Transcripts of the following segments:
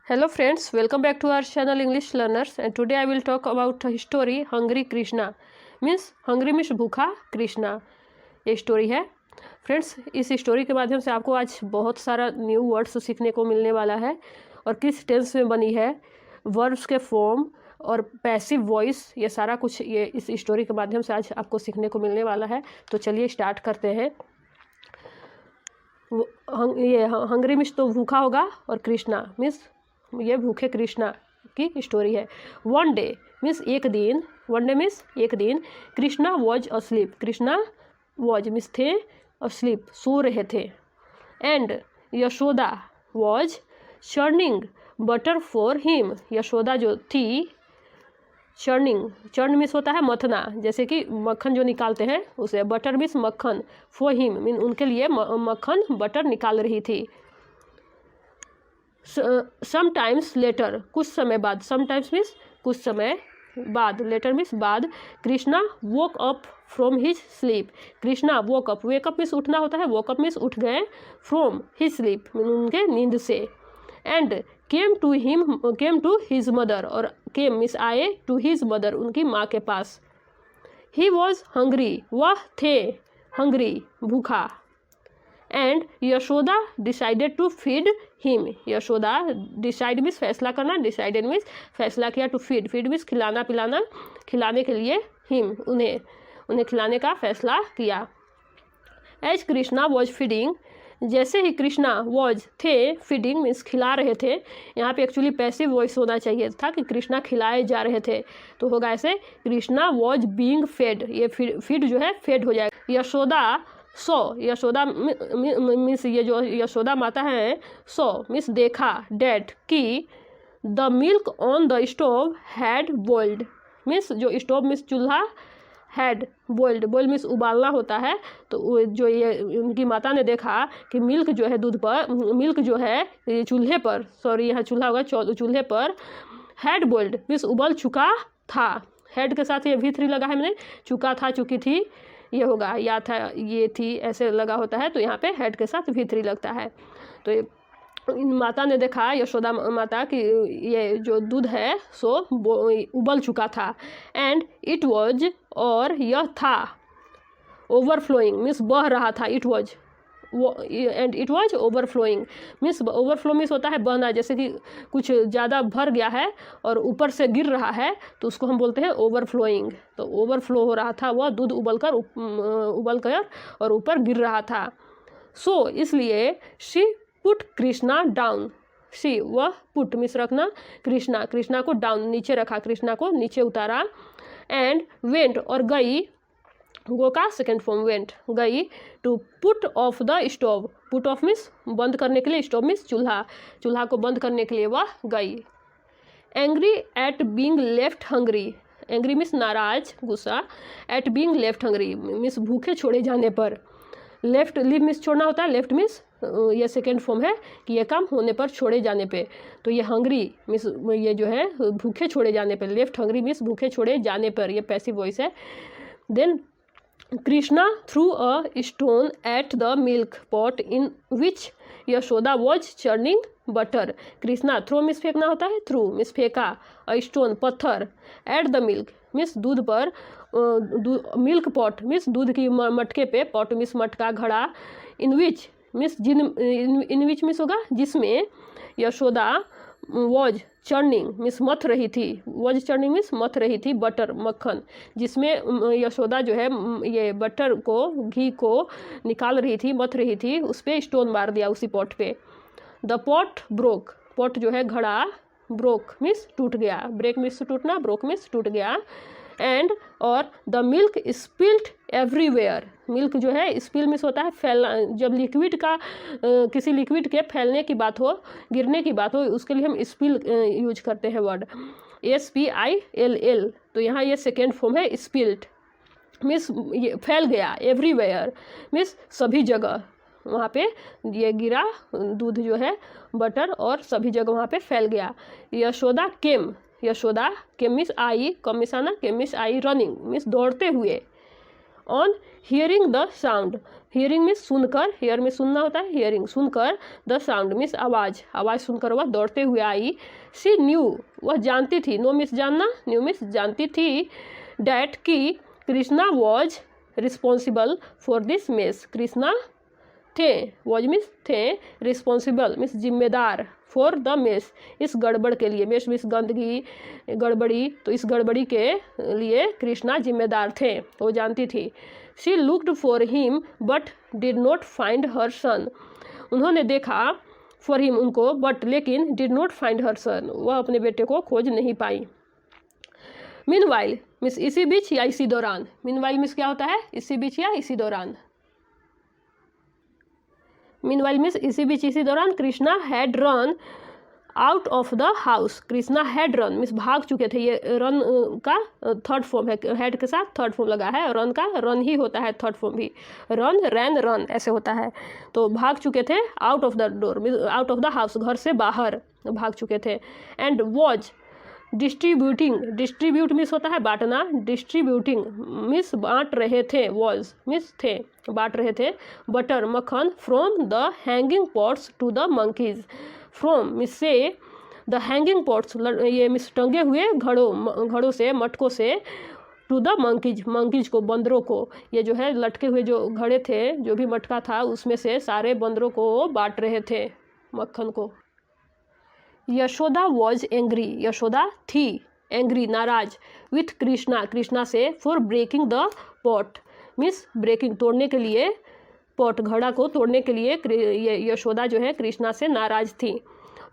Hello friends, welcome back to our channel English Learners, and today I will talk about a story Hungry Krishna. Means hungry means भूखा कृष्णा, ये story है friends. इस story के माध्यम से आपको आज बहुत सारा न्यू वर्ड्स सीखने को मिलने वाला है और किस टेंस में बनी है, वर्ब्स के फॉर्म और पैसिव वॉइस, ये सारा कुछ ये इस स्टोरी के माध्यम से आज आपको सीखने को मिलने वाला है। तो चलिए स्टार्ट करते हैं। ये हंग्री मीन्स तो भूखा होगा और कृष्णा मीन्स ये भूखे कृष्णा की स्टोरी है। वन डे मीन्स एक दिन, वन डे मीन्स एक दिन, Krishna was asleep, Krishna was means थे, अस्लीप सो रहे थे, and Yashoda was churning butter for him, Yashoda जो थी, चर्निंग, चर्न मीन्स होता है मथना, जैसे कि मक्खन जो निकालते हैं उसे, बटर मीन्स मक्खन, फॉर हिम मीन उनके लिए मक्खन बटर निकाल रही थी। समटाइम्स लेटर कुछ समय बाद, समटाइम्स मीन्स कुछ समय बाद, लेटर मीन्स बाद, Krishna woke up from his sleep, Krishna woke up, wake up means उठना होता है, वोक अप मीन्स उठ गए, फ्रॉम हिज स्लीप मीन उनके नींद से, and came to his mother, और केम मीन्स आए, टू हिज मदर उनकी माँ के पास। ही वॉज हंग्री, वह थे हंग्री भूखा, and Yashoda decided to feed him, Yashoda decide means फैसला करना, डिसाइडेड मीन्स फैसला किया, टू फीड, फीड मीन्स खिलाना पिलाना, खिलाने के लिए, हिम उन्हें खिलाने का फैसला किया। एज कृष्णा वॉज फीडिंग, जैसे ही कृष्णा वॉज थे, फीडिंग मीन्स खिला रहे थे, यहाँ पे एक्चुअली पैसिव वॉइस होना चाहिए था कि कृष्णा खिलाए जा रहे थे, तो होगा ऐसे, कृष्णा वॉज बीइंग फेड, ये फीड जो है फेड हो जाएगा। यशोदा सो, यशोदा मीन्स ये जो यशोदा माता है, सो मीन्स देखा, डेट कि the milk on the stove had boiled, means जो स्टोव मीन्स चूल्हा, हैड बॉइल्ड, बॉइल मीन्स उबालना होता है, तो जो ये उनकी माता ने देखा कि मिल्क जो है दूध पर, मिल्क जो है चूल्हे पर, सॉरी यहाँ चूल्हा होगा, चूल्हे पर, हैड बॉइल्ड मीन्स उबल चुका था, हैड के साथ ये V3 लगा है मैंने, चुका था, चुकी थी, ये होगा, या था, ये थी, ऐसे लगा होता है, तो यहाँ पे हेड के साथ V3 लगता है। तो ये माता ने देखा, यशोदा माता कि ये जो दूध है सो उबल चुका था, एंड इट वॉज, और यह था, ओवरफ्लोइंग मीन्स बह रहा था, it was, and it was overflowing means, overflow means होता है बहना, जैसे कि कुछ ज़्यादा भर गया है और ऊपर से गिर रहा है तो उसको हम बोलते हैं ओवरफ्लोइंग। तो ओवरफ्लो हो रहा था, वह दूध उबल कर और ऊपर गिर रहा था। सो इसलिए she put Krishna down, she वह पुट मीन्स रखना, कृष्णा को डाउन नीचे रखा, कृष्णा को नीचे उतारा, एंड वेंट और गई, गो का सेकेंड फॉर्म वेंट, गई, to put off the stove, put off means बंद करने के लिए, स्टोव मीन्स चूल्हा को बंद करने के लिए वह गई। Angry at being left hungry, angry means नाराज, गुस्सा, eight being left hungry means भूखे छोड़े जाने पर, लेफ्ट लीव मीन्स छोड़ना होता है, लेफ्ट मीन्स ये सेकेंड फॉर्म है कि ये काम होने पर, छोड़े जाने पे, तो ये हंग्री मीन्स ये जो है भूखे छोड़े जाने पर, लेफ्ट हंग्री मीन्स भूखे छोड़े जाने पर, ये पैसिव वॉइस है। Then Krishna threw a stone at the milk pot in which Yashoda was churning butter, Krishna throw means फेंकना होता है, थ्रू मीन्स फेंका, अ स्टोन पत्थर, एट द मिल्क मीन्स दूध पर, मिल्क पॉट मीन्स दूध की मटके पे, पॉट मीन्स मटका, घड़ा, इन which means in which means होगा जिसमें, यशोदा वॉज चर्निंग मीन्स मथ रही थी, वॉज चर्निंग मीन्स मथ रही थी, बटर मक्खन, जिसमें यशोदा जो है ये बटर को, घी को निकाल रही थी, मथ रही थी, उस पर स्टोन मार दिया उसी पॉट पे। द पॉट ब्रोक, पॉट जो है घड़ा, ब्रोक मीन्स टूट गया, ब्रेक मीन्स टूटना, ब्रोक मीन्स टूट गया, एंड और the milk spilt everywhere, milk जो है स्पिल मीन्स होता है फैलना, जब लिक्विड का किसी लिक्विड के फैलने की बात हो, गिरने की बात हो, उसके लिए हम स्पिल यूज करते हैं वर्ड, SPILL, तो यहाँ ये सेकेंड फॉर्म है, स्पिल्ट मीन्स ये फैल गया, एवरीवेयर मीन्स सभी जगह, वहाँ पे ये गिरा दूध जो है बटर, और सभी जगह वहाँ पे फैल गया। यशोदा केम मीन्स आई, कम मीन्स आना, केम मीन्स आई, रनिंग मीन्स दौड़ते हुए, on hearing the sound, hearing means सुनकर, हियर में सुनना होता है, हियरिंग सुनकर, द साउंड मीन्स आवाज़, आवाज़ सुनकर वह दौड़ते हुए आई। शी न्यू वह जानती थी, नो मीन्स जानना, न्यू मीन्स जानती थी, डैट कि Krishna was responsible for this mess, Krishna थे, वॉज मीन्स थे, रिस्पॉन्सिबल मीन्स जिम्मेदार, फॉर द मेस इस गड़बड़ के लिए, मेस मीन्स गंदगी गड़बड़ी, तो इस गड़बड़ी के लिए कृष्णा जिम्मेदार थे, वो जानती थी। She looked for him but did not find her son, उन्होंने देखा फॉर हिम उनको, बट लेकिन did not find her son वह अपने बेटे को खोज नहीं पाई। मीनवाइल मीन्स इसी बीच या इसी दौरान, मीनवाइल मीन्स क्या होता है, इसी बीच या इसी दौरान, मीनवाइल मीन्स इसी बीच इसी दौरान, Krishna had run out of the house, Krishna had run means भाग चुके थे, ये रन का थर्ड फॉर्म है, हेड के साथ थर्ड फॉर्म लगा है, रन का रन ही होता है, थर्ड फॉर्म भी रन रैन रन ऐसे होता है, तो भाग चुके थे, out of the door means out of the house घर से बाहर भाग चुके थे। And was distributing, distribute means होता है बांटना, डिस्ट्रीब्यूटिंग मीन्स बांट रहे थे, वॉज मीन्स थे बांट रहे थे, बटर मक्खन from the hanging pots to the monkeys, from means से, द हैंगिंग पॉट्स ये मीन्स टंगे हुए घड़ों से मटकों से, टू द मंकीज मंकीज को बंदरों को, ये जो है लटके हुए जो घड़े थे जो भी मटका था उसमें से सारे बंदरों को बांट रहे थे मक्खन को। यशोदा वॉज एंग्री, यशोदा थी एंग्री नाराज, विथ कृष्णा कृष्णा से, for breaking the pot means breaking तोड़ने के लिए, पॉट घड़ा को तोड़ने के लिए यशोदा जो है कृष्णा से नाराज थी।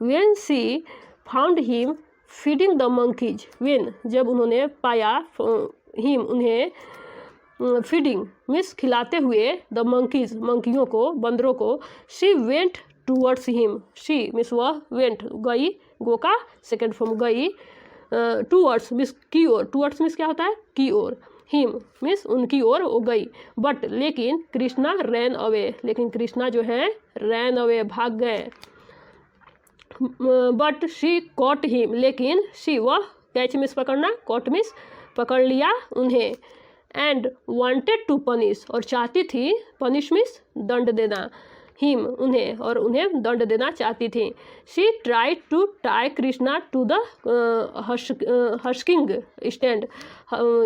When she found him feeding the monkeys, when जब उन्होंने पाया हिम उन्हें, फीडिंग मीन्स खिलाते हुए, द मंकीज मंकियों को बंदरों को, she went towards him, she means वह वेंट गई, गो का सेकेंड फॉर्म गई, टूवर्ड्स मीन्स की ओर, टूवर्ड्स मीन्स क्या होता है की ओर, हिम मीन्स उनकी ओर वो गई, बट लेकिन कृष्णा रैन अवे, लेकिन कृष्णा जो है रैन अवे भाग गए, बट शी कॉट हिम लेकिन शी वह, कैच मीन्स पकड़ना, कॉट मीन्स पकड़ लिया उन्हें, एंड वांटेड टू पनिश और चाहती थी, पनिश मीन्स दंड देना, हिम उन्हें और उन्हें दंड देना चाहती थी। She tried to tie Krishna to the husking stand,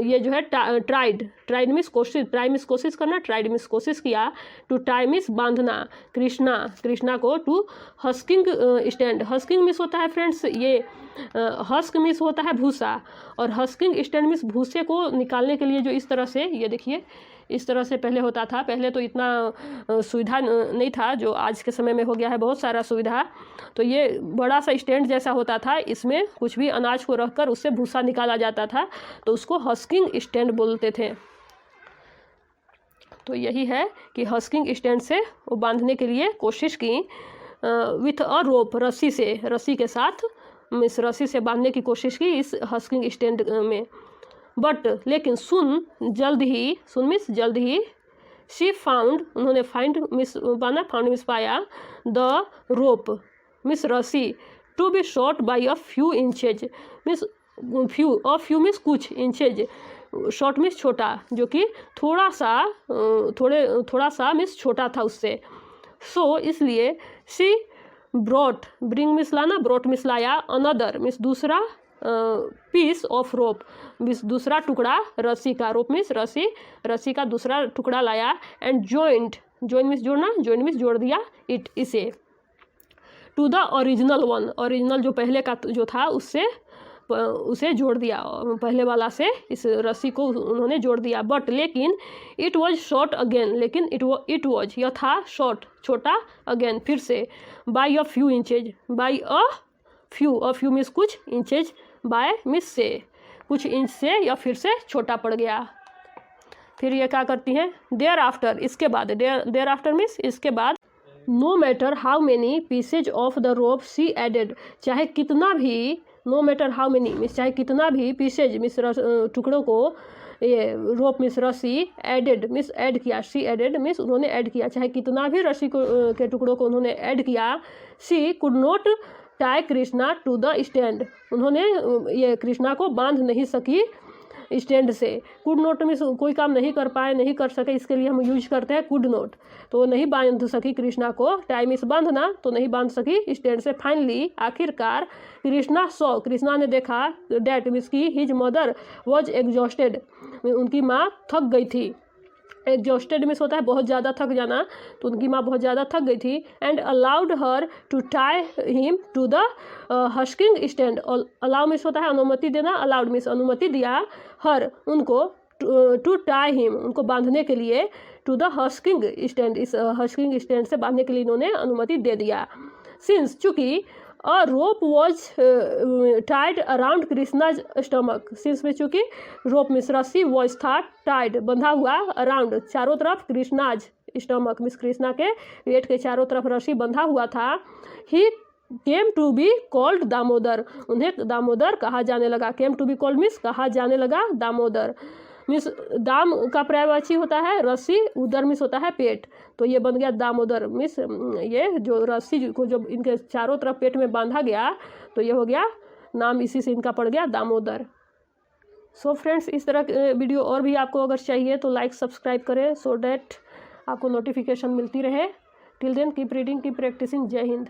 ये जो है ट्राइड, ट्राइड मीन्स कोशिश, ट्राई मीन्स कोशिश करना, ट्राइड मीन्स कोशिश किया, टू टाई मीन्स बांधना, कृष्णा को टू हस्किंग स्टैंड, हस्किंग मीन्स होता है फ्रेंड्स ये हस्क मीन्स होता है भूसा, और हस्किंग स्टैंड मीन्स भूसे को निकालने के लिए जो इस तरह से, ये देखिए इस तरह से पहले होता था, पहले तो इतना सुविधा नहीं था जो आज के समय में हो गया है बहुत सारा सुविधा, तो ये बड़ा सा स्टैंड जैसा होता था, इसमें कुछ भी अनाज को रखकर उससे भूसा निकाला जाता था, तो उसको हस्किंग स्टैंड बोलते थे। तो यही है कि हस्किंग स्टैंड से वो बांधने के लिए कोशिश की, विथ अ रोप रस्सी से, रस्सी के साथ मीन्स रस्सी से बांधने की कोशिश की इस हस्किंग स्टैंड में, बट लेकिन सुन जल्द ही, सुन मिस जल्द ही, शी फाउंड उन्होंने फाइंड मिस पाना, फाउंड मिस पाया, द रोप मिस रस्सी, to be short by a few inches means few, a few means कुछ, इंचेज शॉर्ट मिस छोटा, जो कि थोड़ा सा मिस छोटा था उससे, सो इसलिए शी ब्रॉट, ब्रिंग मिस लाना, ब्रॉट मिस लाया, अनदर मिस दूसरा, पीस ऑफ रोप मिस दूसरा टुकड़ा रस्सी का, रोप मिस रस्सी का दूसरा टुकड़ा लाया, एंड जॉइंट, जॉइन मिस जोड़ना, जॉइंट मिस जोड़ दिया, इट इसे, to the original one, original जो पहले का जो था उसे जोड़ दिया, पहले वाला से इस रस्सी को उन्होंने जोड़ दिया, बट लेकिन इट वॉज शॉर्ट अगेन, लेकिन इट वॉज यह था शॉर्ट छोटा, अगेन फिर से, by a few inches, by a few means कुछ, इंचेज बाय मिस से, कुछ इंच से या फिर से छोटा पड़ गया। फिर ये क्या करती हैं, देयर आफ्टर इसके बाद, देयर आफ्टर मीन्स इसके बाद, no matter how many pieces of the rope she added, चाहे कितना भी, no matter how many means चाहे कितना भी, पीसेज मिस टुकड़ों को, ये रोप मिस रस्सी, एडेड मिस ऐड किया, शी एडेड मिस उन्होंने ऐड किया, चाहे कितना भी रस्सी के टुकड़ों को उन्होंने ऐड किया, she could not tie Krishna to the stand, उन्होंने ये कृष्णा को बांध नहीं सकी स्टैंड से। कुड नॉट मीन्स कोई काम नहीं कर पाए, नहीं कर सके, इसके लिए हम यूज करते हैं कुड नॉट। तो नहीं बांध सकी कृष्णा को, टाइम इस बांधना, तो नहीं बांध सकी स्टैंड से। फाइनली आखिरकार कृष्णा ने देखा डैट मीन्स की हिज मदर वॉज एग्जॉस्टेड, उनकी माँ थक गई थी। एग्जॉस्टेड मीन्स होता है बहुत ज़्यादा थक जाना, तो उनकी माँ बहुत ज़्यादा थक गई थी। And allowed her to tie him to the husking stand. Allow means होता है अनुमति देना, अलाउड मीन्स अनुमति दिया, हर उनको, टू टाई हिम उनको बांधने के लिए, टू द हस्किंग स्टैंड इस हस्किंग स्टैंड से बांधने के लिए इन्होंने अनुमति दे दिया। सिंस चूँकि a rope was tied around Krishna's stomach, since में चूँकि रोप मीन्स रस्सी, वॉज था टाइड बंधा हुआ, अराउंड चारों तरफ, कृष्णाज स्टमक मीन्स कृष्णा के पेट के चारों तरफ रस्सी बंधा हुआ था। He came to be called Damodar, उन्हें दामोदर कहा जाने लगा। Came to be called means कहा जाने लगा दामोदर। मीन्स दाम का पर्यायवाची होता है रस्सी, उदर मीन्स होता है पेट, तो ये बन गया दामोदर। मीन्स ये जो रस्सी को जो इनके चारों तरफ पेट में बांधा गया, तो ये हो गया नाम, इसी से इनका पड़ गया दामोदर। सो फ्रेंड्स, इस तरह वीडियो और भी आपको अगर चाहिए तो लाइक सब्सक्राइब करें, सो डैट आपको नोटिफिकेशन मिलती रहे। Till then keep reading, keep practicing. जय हिंद।